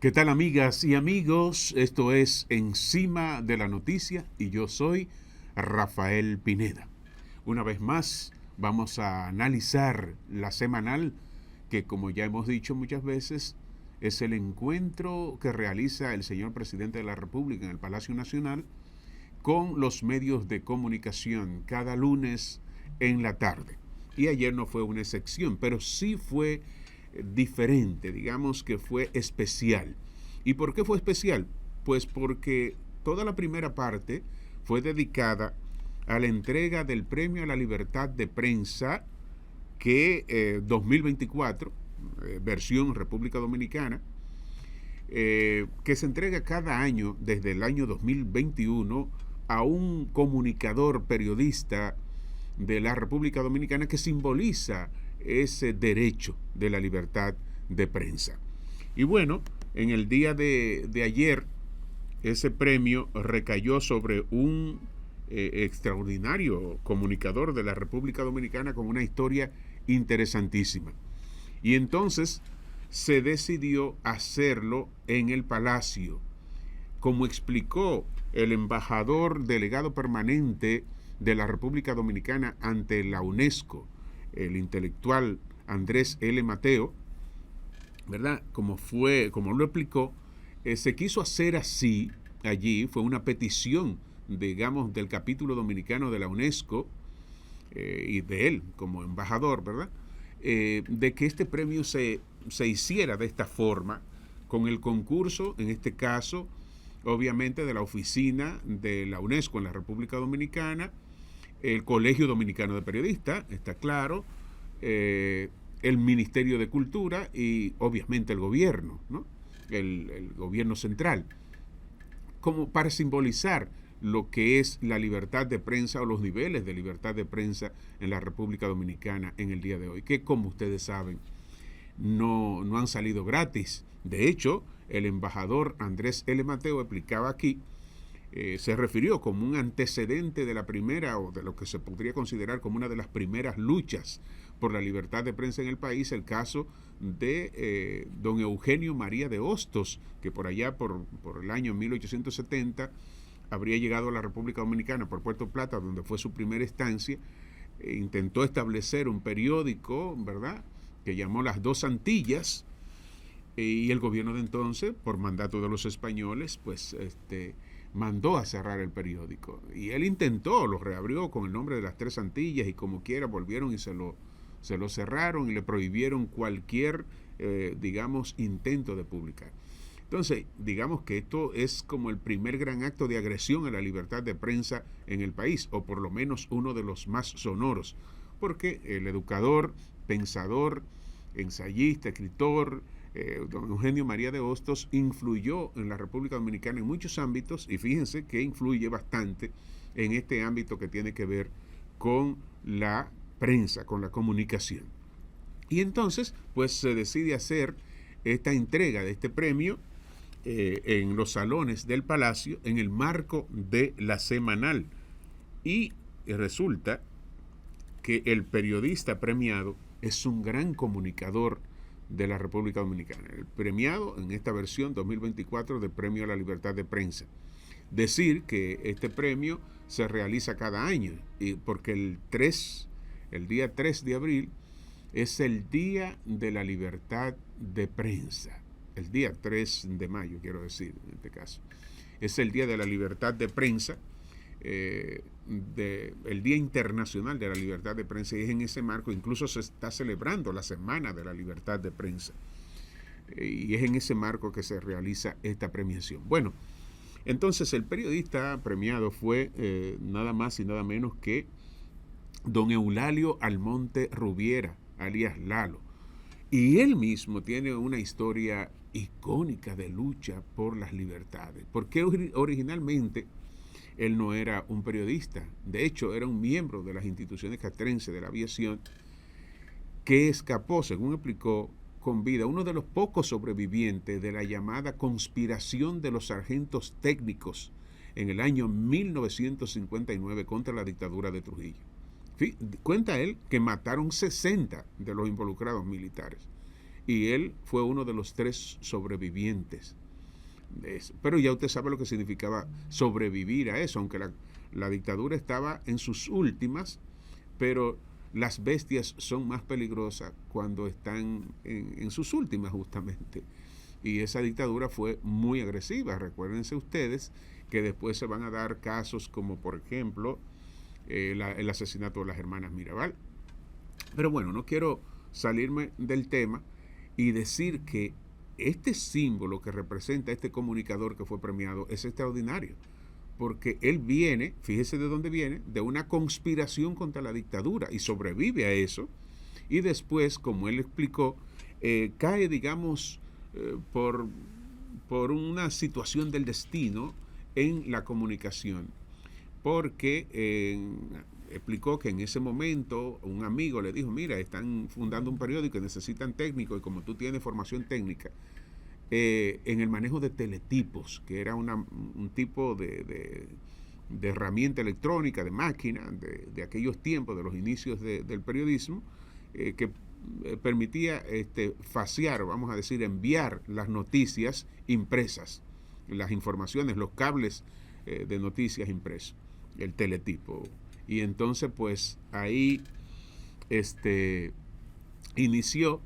¿Qué tal, amigas y amigos? Esto es Encima de la Noticia y yo soy Rafael Pineda. Una vez más vamos a analizar la semanal que, como ya hemos dicho muchas veces, es el encuentro que realiza el señor presidente de la República en el Palacio Nacional con los medios de comunicación cada lunes en la tarde. Y ayer no fue una excepción, pero sí fue diferente, digamos que fue especial. ¿Y por qué fue especial? Pues porque toda la primera parte fue dedicada a la entrega del Premio a la Libertad de Prensa que 2024, versión República Dominicana, que se entrega cada año desde el año 2021 a un comunicador periodista de la República Dominicana que simboliza ese derecho de la libertad de prensa. Y bueno, en el día de ayer, ese premio recayó sobre un extraordinario comunicador de la República Dominicana con una historia interesantísima. Y entonces se decidió hacerlo en el Palacio. Como explicó el embajador delegado permanente de la República Dominicana ante la UNESCO, el intelectual Andrés L. Mateo, ¿verdad? Como lo explicó, se quiso hacer así allí, fue una petición, digamos, del capítulo dominicano de la UNESCO y de él como embajador, ¿verdad? De que este premio se hiciera de esta forma, con el concurso, en este caso, obviamente, de la oficina de la UNESCO en la República Dominicana, el Colegio Dominicano de Periodistas, está claro, el Ministerio de Cultura y obviamente el gobierno, ¿no? El gobierno central, como para simbolizar lo que es la libertad de prensa o los niveles de libertad de prensa en la República Dominicana en el día de hoy, que como ustedes saben, no han salido gratis. De hecho, el embajador Andrés L. Mateo explicaba aquí, se refirió como un antecedente de la primera o de lo que se podría considerar como una de las primeras luchas por la libertad de prensa en el país, el caso de don Eugenio María de Hostos, que por allá por el año 1870 habría llegado a la República Dominicana por Puerto Plata, donde fue su primera estancia, intentó establecer un periódico, ¿verdad?, que llamó Las Dos Antillas, y el gobierno de entonces, por mandato de los españoles, pues mandó a cerrar el periódico. Y él intentó, lo reabrió con el nombre de Las Tres Antillas y como quiera volvieron y se lo cerraron y le prohibieron cualquier, digamos, intento de publicar. Entonces, digamos que esto es como el primer gran acto de agresión a la libertad de prensa en el país, o por lo menos uno de los más sonoros, porque el educador, pensador, ensayista, escritor, don Eugenio María de Hostos influyó en la República Dominicana en muchos ámbitos, y fíjense que influye bastante en este ámbito que tiene que ver con la prensa, con la comunicación. Y entonces, pues se decide hacer esta entrega de este premio en los salones del Palacio en el marco de la semanal. Y resulta que el periodista premiado es un gran comunicador de la República Dominicana, el premiado en esta versión 2024 del Premio a la Libertad de Prensa. Decir que este premio se realiza cada año, y porque el día 3 de abril, es el Día de la Libertad de Prensa. El día 3 de mayo, quiero decir, en este caso. Es el Día de la Libertad de Prensa, el Día Internacional de la Libertad de Prensa, y es en ese marco, incluso se está celebrando la Semana de la Libertad de Prensa, y es en ese marco que se realiza esta premiación. Bueno, entonces el periodista premiado fue nada más y nada menos que don Eulalio Almonte Rubiera, alias Lalo, y él mismo tiene una historia icónica de lucha por las libertades, porque originalmente él no era un periodista, de hecho era un miembro de las instituciones castrenses de la aviación que escapó, según explicó, con vida, uno de los pocos sobrevivientes de la llamada conspiración de los sargentos técnicos en el año 1959 contra la dictadura de Trujillo. Cuenta él que mataron 60 de los involucrados militares. y él fue uno de los 3 sobrevivientes de eso. Pero ya usted sabe lo que significaba sobrevivir a eso, aunque la dictadura estaba en sus últimas, pero las bestias son más peligrosas cuando están en sus últimas justamente. Y esa dictadura fue muy agresiva. Recuérdense ustedes que después se van a dar casos como por ejemplo el asesinato de las hermanas Mirabal. Pero bueno, no quiero salirme del tema y decir que este símbolo que representa este comunicador que fue premiado es extraordinario, porque él viene, fíjese de dónde viene, de una conspiración contra la dictadura y sobrevive a eso, y después, como él explicó, cae, digamos, por una situación del destino en la comunicación, porque explicó que en ese momento un amigo le dijo, mira, están fundando un periódico y necesitan técnicos, y como tú tienes formación técnica en el manejo de teletipos, que era un tipo de herramienta electrónica, de máquina, de aquellos tiempos, de los inicios del periodismo, que permitía faciar, vamos a decir, enviar las noticias impresas, las informaciones, los cables de noticias impresos, el teletipo. Y entonces pues ahí inició,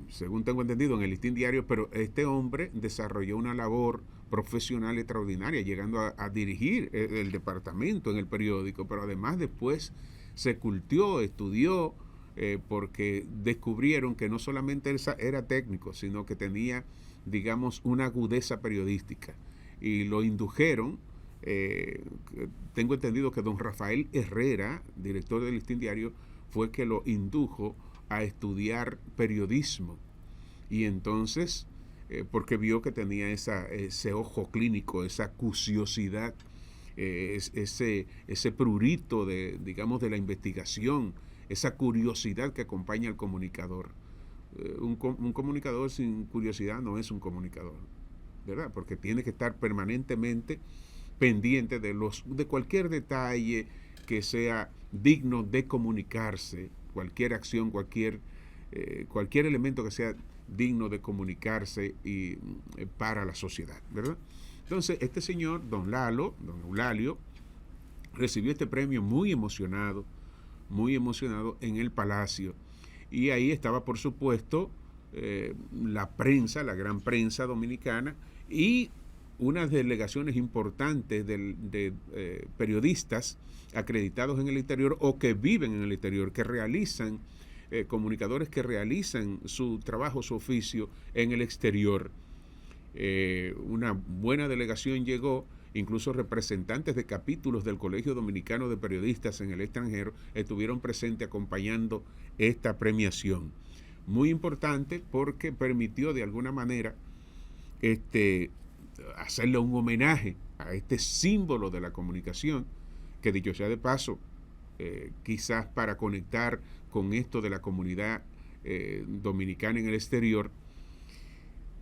según tengo entendido, en el Listín Diario, pero este hombre desarrolló una labor profesional extraordinaria, llegando a dirigir el departamento en el periódico, pero además después se cultió, estudió, porque descubrieron que no solamente era técnico, sino que tenía, digamos, una agudeza periodística, y lo indujeron. Tengo entendido que don Rafael Herrera, director del Listín Diario, fue que lo indujo a estudiar periodismo, y entonces porque vio que tenía ese ojo clínico, esa curiosidad, ese prurito digamos, de la investigación, esa curiosidad que acompaña al comunicador. Un comunicador sin curiosidad no es un comunicador, ¿verdad? Porque tiene que estar permanentemente pendiente de cualquier detalle que sea digno de comunicarse, cualquier acción, cualquier elemento que sea digno de comunicarse y para la sociedad, ¿verdad? Entonces, este señor, don Eulalio, recibió este premio muy emocionado en el Palacio, y ahí estaba, por supuesto, la prensa, la gran prensa dominicana, y unas delegaciones importantes de periodistas acreditados en el exterior o que viven en el exterior, que realizan, comunicadores que realizan su trabajo, su oficio en el exterior. Una buena delegación llegó, incluso representantes de capítulos del Colegio Dominicano de Periodistas en el extranjero estuvieron presentes acompañando esta premiación. Muy importante porque permitió de alguna manera hacerle un homenaje a este símbolo de la comunicación, que dicho sea de paso, quizás para conectar con esto de la comunidad dominicana en el exterior,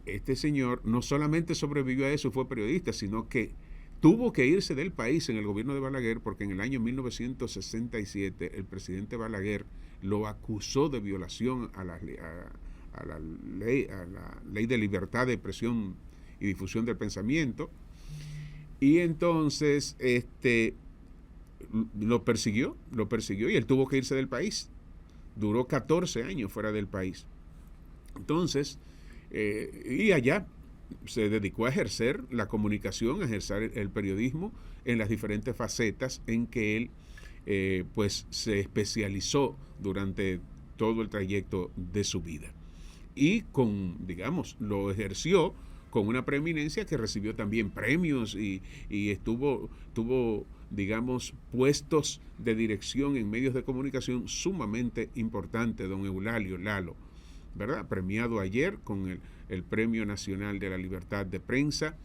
este señor no solamente sobrevivió a eso y fue periodista, sino que tuvo que irse del país en el gobierno de Balaguer, porque en el año 1967 el presidente Balaguer lo acusó de violación a la ley de libertad de expresión y difusión del pensamiento, y entonces lo persiguió y él tuvo que irse del país. Duró 14 años fuera del país. Entonces, y allá se dedicó a ejercer la comunicación, a ejercer el periodismo en las diferentes facetas en que él pues se especializó durante todo el trayecto de su vida. Y digamos, lo ejerció con una preeminencia que recibió también premios y tuvo, digamos, puestos de dirección en medios de comunicación sumamente importantes, don Eulalio Lalo, ¿verdad? Premiado ayer con el Premio Nacional de la Libertad de Prensa,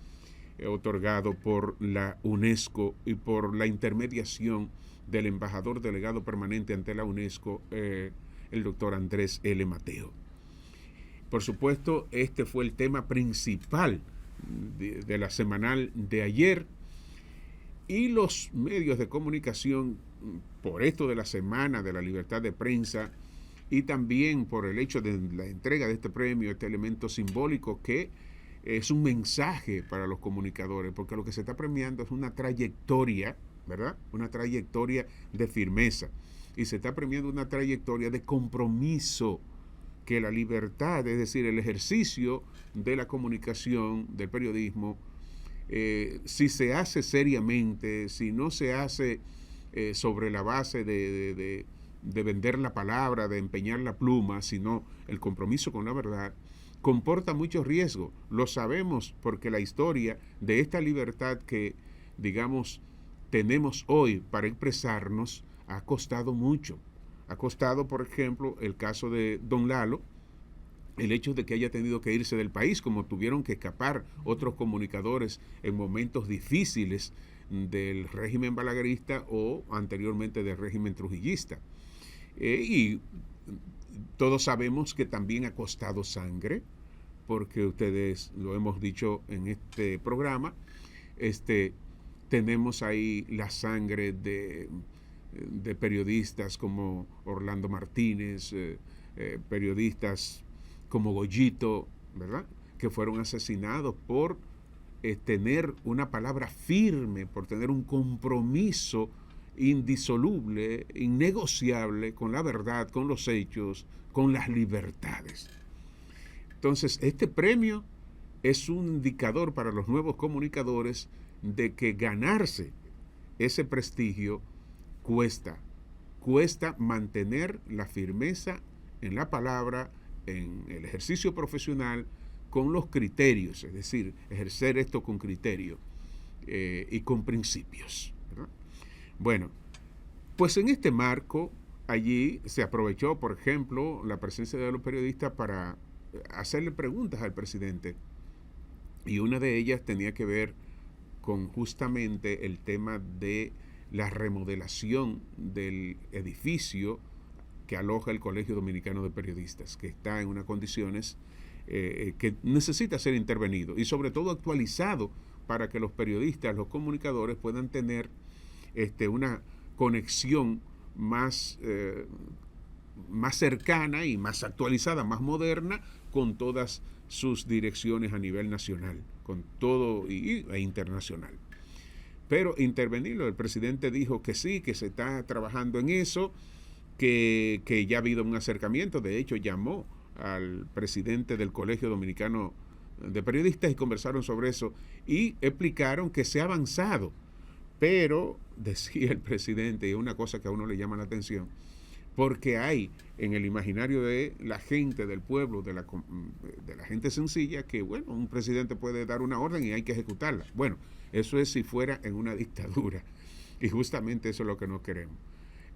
otorgado por la UNESCO y por la intermediación del embajador delegado permanente ante la UNESCO, el doctor Andrés L. Mateo. Por supuesto, este fue el tema principal de la semanal de ayer, y los medios de comunicación, por esto de la Semana de la Libertad de Prensa, y también por el hecho de la entrega de este premio, este elemento simbólico que es un mensaje para los comunicadores, porque lo que se está premiando es una trayectoria, ¿verdad? Una trayectoria de firmeza. Y se está premiando una trayectoria de compromiso, que la libertad, es decir, el ejercicio de la comunicación, del periodismo, si se hace seriamente, si no se hace sobre la base de vender la palabra, de empeñar la pluma, sino el compromiso con la verdad, comporta muchos riesgos. Lo sabemos porque la historia de esta libertad que, digamos, tenemos hoy para expresarnos ha costado mucho. Ha costado, por ejemplo, el caso de Don Lalo, el hecho de que haya tenido que irse del país, como tuvieron que escapar otros comunicadores en momentos difíciles del régimen balaguerista o anteriormente del régimen trujillista. Y todos sabemos que también ha costado sangre, porque ustedes lo hemos dicho en este programa, tenemos ahí la sangre de periodistas como Orlando Martínez, periodistas como Goyito, ¿verdad? Que fueron asesinados por tener una palabra firme, por tener un compromiso indisoluble, innegociable con la verdad, con los hechos, con las libertades. Entonces, este premio es un indicador para los nuevos comunicadores de que ganarse ese prestigio cuesta mantener la firmeza en la palabra, en el ejercicio profesional, con los criterios, es decir, ejercer esto con criterio y con principios, ¿verdad? Bueno, pues en este marco, allí se aprovechó, por ejemplo, la presencia de los periodistas para hacerle preguntas al presidente, y una de ellas tenía que ver con justamente el tema de la remodelación del edificio que aloja el Colegio Dominicano de Periodistas, que está en unas condiciones que necesita ser intervenido y sobre todo actualizado para que los periodistas, los comunicadores puedan tener una conexión más cercana y más actualizada, más moderna con todas sus direcciones a nivel nacional, con todo e internacional. Pero intervenirlo, el presidente dijo que sí, que se está trabajando en eso, que ya ha habido un acercamiento, de hecho llamó al presidente del Colegio Dominicano de Periodistas y conversaron sobre eso y explicaron que se ha avanzado, pero decía el presidente, y una cosa que a uno le llama la atención, porque hay en el imaginario de la gente, del pueblo, de la gente sencilla, que bueno, un presidente puede dar una orden y hay que ejecutarla. Bueno, eso es si fuera en una dictadura, y justamente eso es lo que no queremos.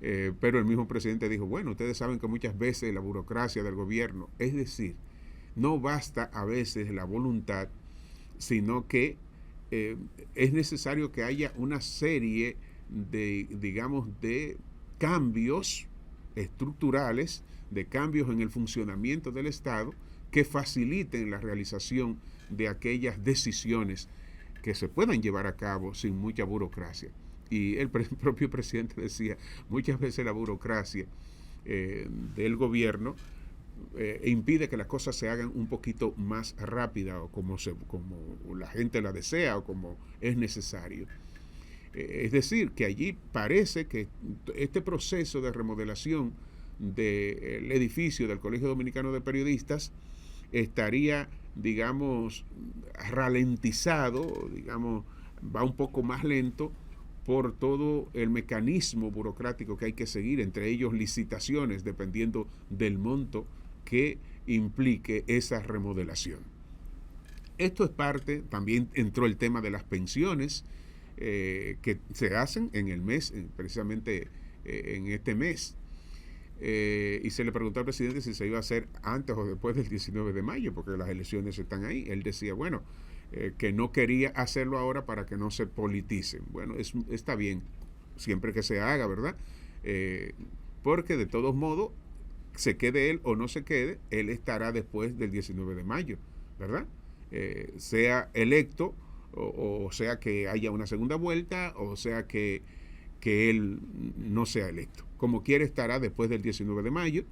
Pero el mismo presidente dijo, bueno, ustedes saben que muchas veces la burocracia del gobierno, es decir, no basta a veces la voluntad, sino que es necesario que haya una serie de, digamos, de cambios estructurales, de cambios en el funcionamiento del Estado que faciliten la realización de aquellas decisiones que se puedan llevar a cabo sin mucha burocracia. Y el propio presidente decía, muchas veces la burocracia del gobierno impide que las cosas se hagan un poquito más rápida o como la gente la desea o como es necesario. Es decir, que allí parece que este proceso de remodelación del edificio del Colegio Dominicano de Periodistas estaría, digamos, ralentizado, digamos, va un poco más lento por todo el mecanismo burocrático que hay que seguir, entre ellos licitaciones, dependiendo del monto que implique esa remodelación. Esto es parte, también entró el tema de las pensiones que se hacen en el mes, precisamente en este mes. Y se le preguntó al presidente si se iba a hacer antes o después del 19 de mayo, porque las elecciones están ahí. Él decía, bueno, que no quería hacerlo ahora para que no se politicen. Bueno, está bien, siempre que se haga, ¿verdad? Porque de todos modos, se quede él o no se quede, él estará después del 19 de mayo, ¿verdad? Sea electo o sea que haya una segunda vuelta o sea que él no sea electo. Como quiera estará después del 19 de mayo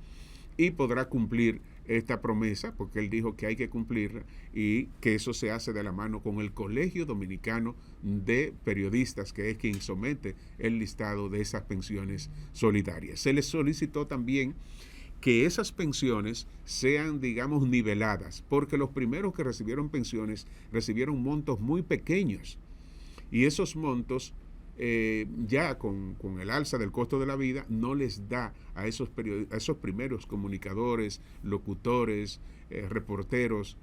y podrá cumplir esta promesa, porque él dijo que hay que cumplirla y que eso se hace de la mano con el Colegio Dominicano de Periodistas, que es quien somete el listado de esas pensiones solidarias. Se les solicitó también que esas pensiones sean, digamos, niveladas, porque los primeros que recibieron pensiones recibieron montos muy pequeños y esos montos ya con el alza del costo de la vida no les da a esos primeros comunicadores, locutores, reporteros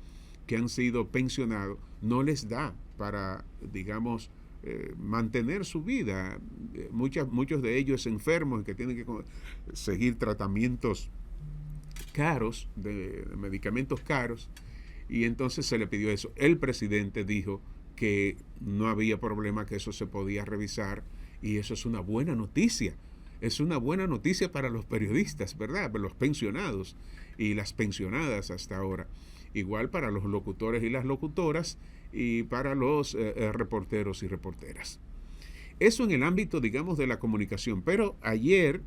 que han sido pensionados, no les da para, digamos, mantener su vida. Muchos de ellos enfermos que tienen que seguir tratamientos caros, de medicamentos caros, y entonces se le pidió eso. El presidente dijo que no había problema, que eso se podía revisar, y eso es una buena noticia. Es una buena noticia para los periodistas, ¿verdad? Para los pensionados y las pensionadas hasta ahora. Igual para los locutores y las locutoras y para los reporteros y reporteras. Eso en el ámbito, digamos, de la comunicación. Pero ayer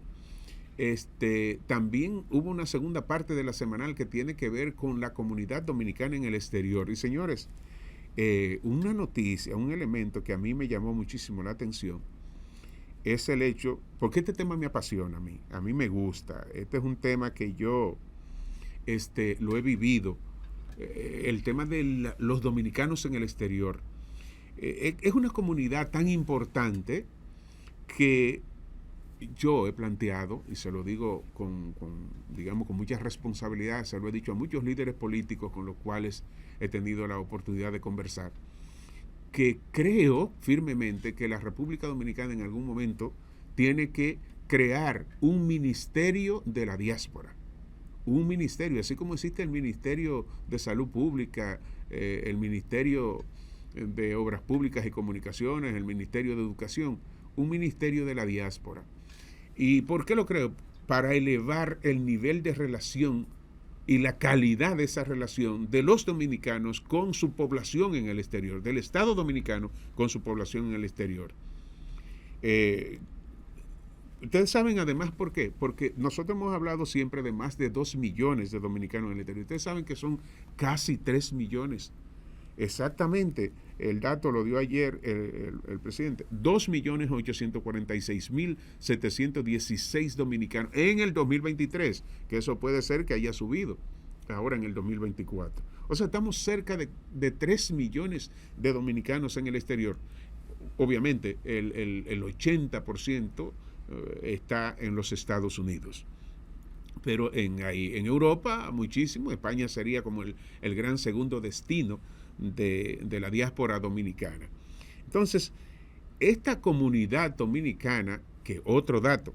también hubo una segunda parte de la semanal que tiene que ver con la comunidad dominicana en el exterior. Y señores, una noticia, un elemento que a mí me llamó muchísimo la atención es el hecho, porque este tema me apasiona a mí me gusta, este es un tema que yo lo he vivido, el tema de los dominicanos en el exterior. Es una comunidad tan importante que yo he planteado, y se lo digo digamos, con mucha responsabilidad, se lo he dicho a muchos líderes políticos con los cuales he tenido la oportunidad de conversar, que creo firmemente que la República Dominicana en algún momento tiene que crear un ministerio de la diáspora. Un ministerio, así como existe el Ministerio de Salud Pública, el Ministerio de Obras Públicas y Comunicaciones, el Ministerio de Educación, un ministerio de la diáspora. ¿Y por qué lo creo? Para elevar el nivel de relación y la calidad de esa relación de los dominicanos con su población en el exterior, del Estado dominicano con su población en el exterior. Ustedes saben además por qué, porque nosotros hemos hablado siempre de más de 2 millones de dominicanos en el exterior. Ustedes saben que son casi 3 millones. Exactamente, el dato lo dio ayer el presidente, 2.846.716 dominicanos en el 2023, que eso puede ser que haya subido ahora en el 2024. O sea, estamos cerca de 3 millones de dominicanos en el exterior. Obviamente, el 80% está en los Estados Unidos. Pero en Europa, muchísimo. España sería como el gran segundo destino de la diáspora dominicana. Entonces, esta comunidad dominicana, que otro dato,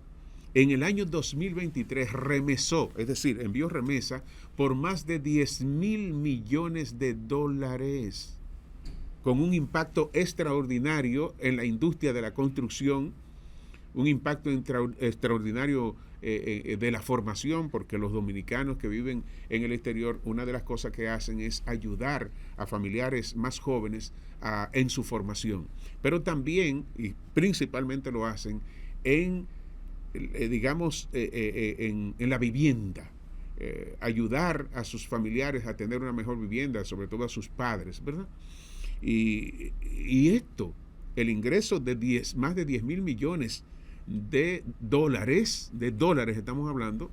en el año 2023 remesó, es decir, envió remesa por más de 10.000 millones de dólares, con un impacto extraordinario en la industria de la construcción, un impacto extraordinario de la formación, porque los dominicanos que viven en el exterior, una de las cosas que hacen es ayudar a familiares más jóvenes en su formación, pero también y principalmente lo hacen en la vivienda, ayudar a sus familiares a tener una mejor vivienda, sobre todo a sus padres, ¿verdad? Y esto, el ingreso de más de 10.000 millones de dólares estamos hablando,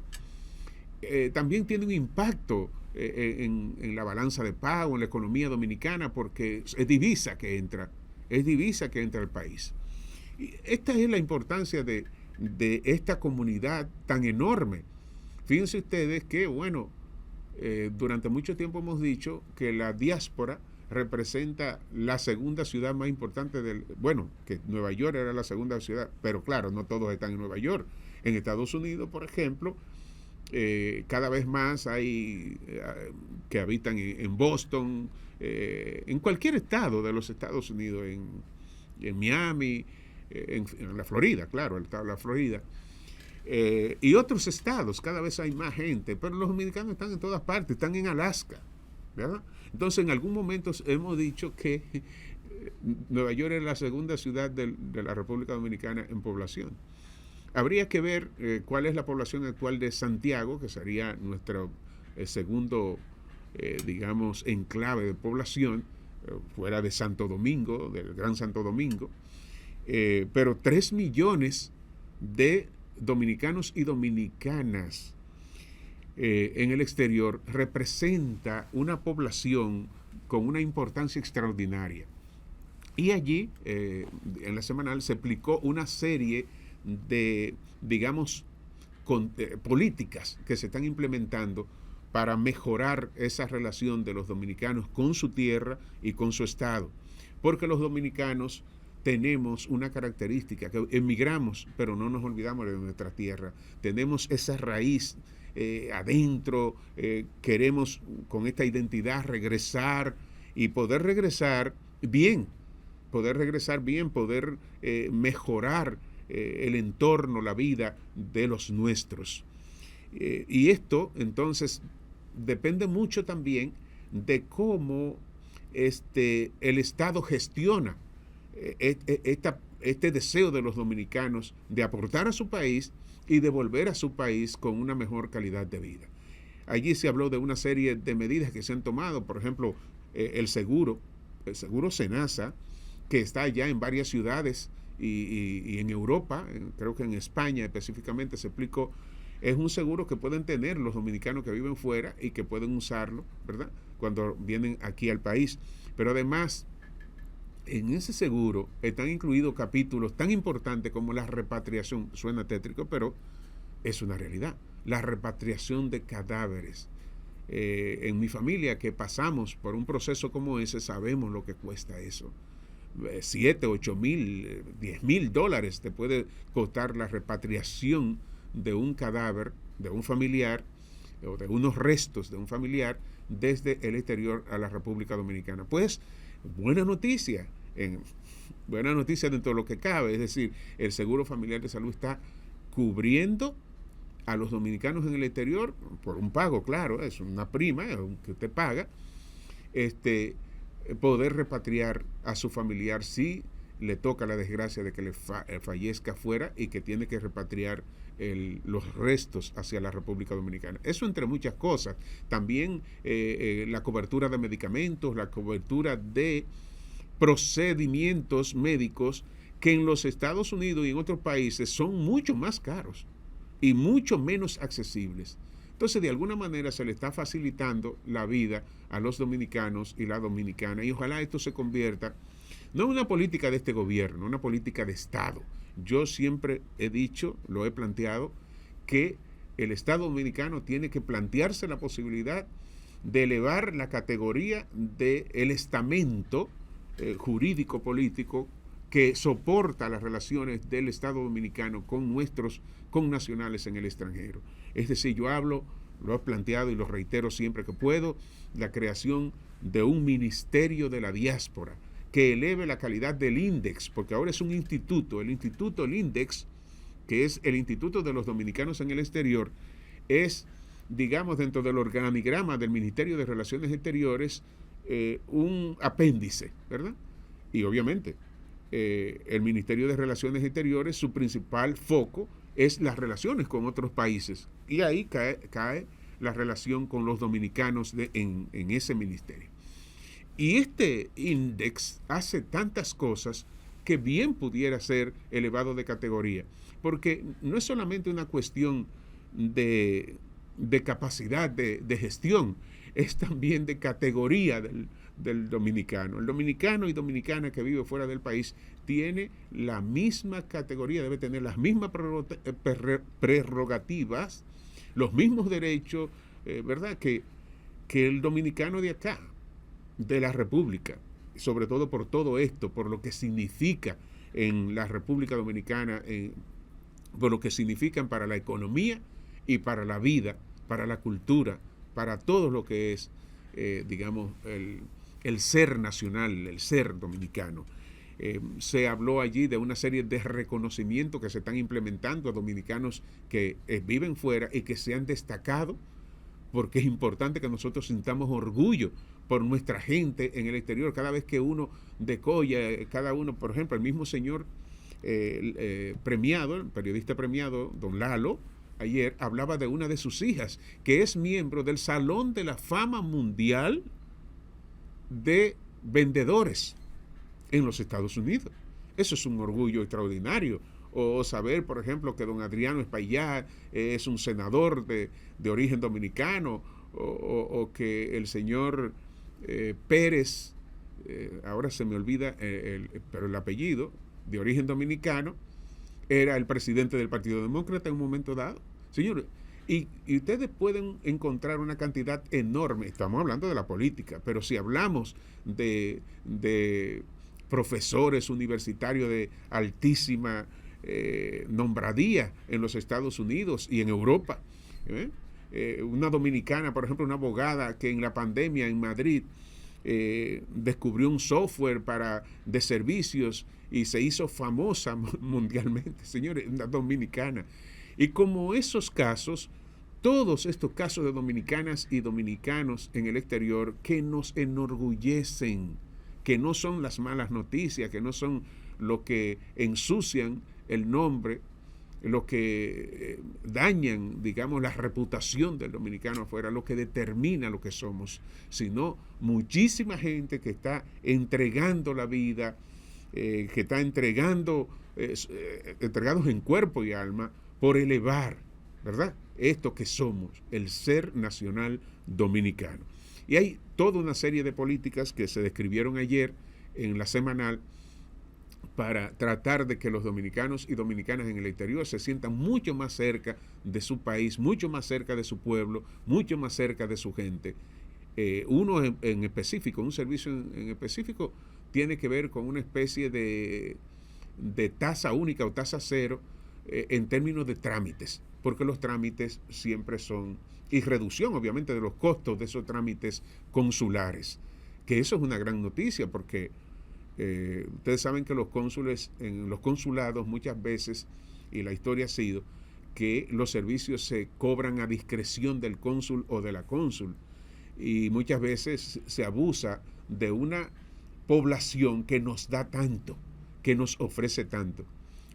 también tiene un impacto en la balanza de pago, en la economía dominicana, porque es divisa que entra al país. Y esta es la importancia de esta comunidad tan enorme. Fíjense ustedes que, bueno, durante mucho tiempo hemos dicho que la diáspora representa la segunda ciudad más importante que Nueva York era la segunda ciudad, pero claro, no todos están en Nueva York. En Estados Unidos, por ejemplo, cada vez más hay que habitan en Boston, en cualquier estado de los Estados Unidos, en Miami, en la Florida, claro, el estado de la Florida, y otros estados, cada vez hay más gente, pero los dominicanos están en todas partes, están en Alaska, ¿verdad? Entonces, en algún momento hemos dicho que Nueva York es la segunda ciudad de la República Dominicana en población. Habría que ver cuál es la población actual de Santiago, que sería nuestro segundo, digamos, enclave de población, fuera de Santo Domingo, del Gran Santo Domingo, pero 3 millones de dominicanos y dominicanas en el exterior representa una población con una importancia extraordinaria. Y allí, en la semanal, se explicó una serie de, digamos, políticas que se están implementando para mejorar esa relación de los dominicanos con su tierra y con su estado. Porque los dominicanos tenemos una característica, que emigramos, pero no nos olvidamos de nuestra tierra. Tenemos esa raíz adentro, queremos con esta identidad regresar y poder regresar bien, poder mejorar el entorno, la vida de los nuestros. Y esto entonces depende mucho también de cómo el Estado gestiona este deseo de los dominicanos de aportar a su país y de volver a su país con una mejor calidad de vida. Allí se habló de una serie de medidas que se han tomado, por ejemplo, el seguro Senasa, que está ya en varias ciudades y en Europa, creo que en España específicamente se explicó, es un seguro que pueden tener los dominicanos que viven fuera y que pueden usarlo, ¿verdad?, cuando vienen aquí al país. Pero además, en ese seguro están incluidos capítulos tan importantes como la repatriación, suena tétrico, pero es una realidad, la repatriación de cadáveres. En mi familia, que pasamos por un proceso como ese, sabemos lo que cuesta eso. 7, 8 mil, 10 mil dólares te puede costar la repatriación de un cadáver, de un familiar, o de unos restos de un familiar, desde el exterior a la República Dominicana. Pues, buena noticia dentro de lo que cabe, es decir, el Seguro Familiar de Salud está cubriendo a los dominicanos en el exterior por un pago, claro, es una prima que usted paga, poder repatriar a su familiar si le toca la desgracia de que le fallezca fuera y que tiene que repatriar los restos hacia la República Dominicana. Eso entre muchas cosas. También la cobertura de medicamentos, la cobertura de procedimientos médicos que en los Estados Unidos y en otros países son mucho más caros y mucho menos accesibles. Entonces, de alguna manera se le está facilitando la vida a los dominicanos y la dominicana, y ojalá esto se convierta no en una política de este gobierno, una política de Estado. Yo siempre he dicho, lo he planteado, que el Estado dominicano tiene que plantearse la posibilidad de elevar la categoría del estamento jurídico político que soporta las relaciones del Estado dominicano con nuestros connacionales en el extranjero. Es decir, yo lo he planteado y lo reitero siempre que puedo, la creación de un ministerio de la diáspora que eleve la calidad del INDEX, porque ahora es un instituto, el INDEX, que es el Instituto de los Dominicanos en el Exterior, es, digamos, dentro del organigrama del Ministerio de Relaciones Exteriores, un apéndice, ¿verdad? Y obviamente, el Ministerio de Relaciones Exteriores, su principal foco es las relaciones con otros países, y ahí cae la relación con los dominicanos en ese ministerio. Y este índice hace tantas cosas que bien pudiera ser elevado de categoría, porque no es solamente una cuestión de capacidad de gestión, es también de categoría del dominicano. El dominicano y dominicana que vive fuera del país tiene la misma categoría, debe tener las mismas prerrogativas, los mismos derechos, ¿verdad?, que el dominicano de acá, de la República, sobre todo por todo esto, por lo que significa en la República Dominicana, por lo que significan para la economía y para la vida, para la cultura, para todo lo que es, digamos, el ser nacional, el ser dominicano. Se habló allí de una serie de reconocimientos que se están implementando a dominicanos que viven fuera y que se han destacado, porque es importante que nosotros sintamos orgullo por nuestra gente en el exterior. Cada vez que uno decolla, cada uno, por ejemplo, el mismo señor premiado, el periodista premiado, don Lalo, ayer hablaba de una de sus hijas, que es miembro del Salón de la Fama Mundial de Vendedores en los Estados Unidos. Eso es un orgullo extraordinario. O saber, por ejemplo, que don Adriano Espaillá es un senador de origen dominicano, o que el señor Pérez, ahora se me olvida, pero el apellido, de origen dominicano, era el presidente del Partido Demócrata en un momento dado. Señores, y ustedes pueden encontrar una cantidad enorme, estamos hablando de la política, pero si hablamos de profesores universitarios de altísima nombradía en los Estados Unidos y en Europa, una dominicana, por ejemplo, una abogada que en la pandemia en Madrid descubrió un software de servicios y se hizo famosa mundialmente, señores, una dominicana. Y como esos casos, todos estos casos de dominicanas y dominicanos en el exterior que nos enorgullecen, que no son las malas noticias, que no son lo que ensucian el nombre, lo que dañan, digamos, la reputación del dominicano afuera, lo que determina lo que somos, sino muchísima gente que está entregando la vida, que está entregados en cuerpo y alma por elevar, ¿verdad?, esto que somos, el ser nacional dominicano. Y hay toda una serie de políticas que se describieron ayer en la semanal para tratar de que los dominicanos y dominicanas en el exterior se sientan mucho más cerca de su país, mucho más cerca de su pueblo, mucho más cerca de su gente. Uno en específico, un servicio en específico, tiene que ver con una especie de tasa única o tasa cero en términos de trámites, porque los trámites siempre son, y reducción obviamente de los costos de esos trámites consulares, que eso es una gran noticia, porque ustedes saben que los cónsules, en los consulados muchas veces, y la historia ha sido, que los servicios se cobran a discreción del cónsul o de la cónsul, y muchas veces se abusa de una población que nos da tanto, que nos ofrece tanto.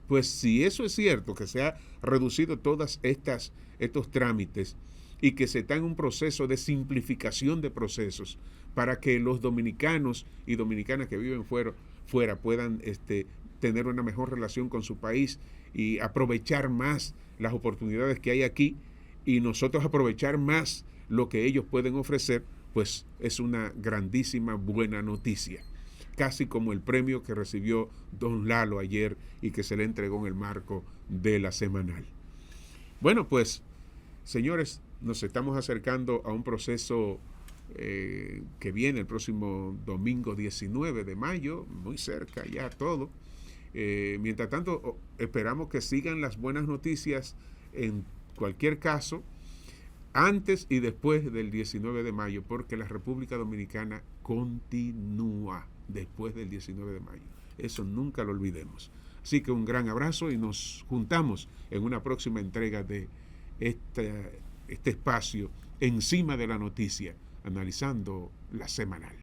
Pues si eso es cierto, que se ha reducido todas estos trámites y que se está en un proceso de simplificación de procesos para que los dominicanos y dominicanas que viven fuera puedan tener una mejor relación con su país y aprovechar más las oportunidades que hay aquí y nosotros aprovechar más lo que ellos pueden ofrecer, pues es una grandísima buena noticia. Casi como el premio que recibió don Lalo ayer y que se le entregó en el marco de la semanal. Bueno, pues, señores, nos estamos acercando a un proceso que viene el próximo domingo 19 de mayo, muy cerca ya todo. Mientras tanto, esperamos que sigan las buenas noticias en cualquier caso, antes y después del 19 de mayo, porque la República Dominicana continúa después del 19 de mayo. Eso nunca lo olvidemos. Así que un gran abrazo y nos juntamos en una próxima entrega de este espacio encima de la noticia, analizando la semanal.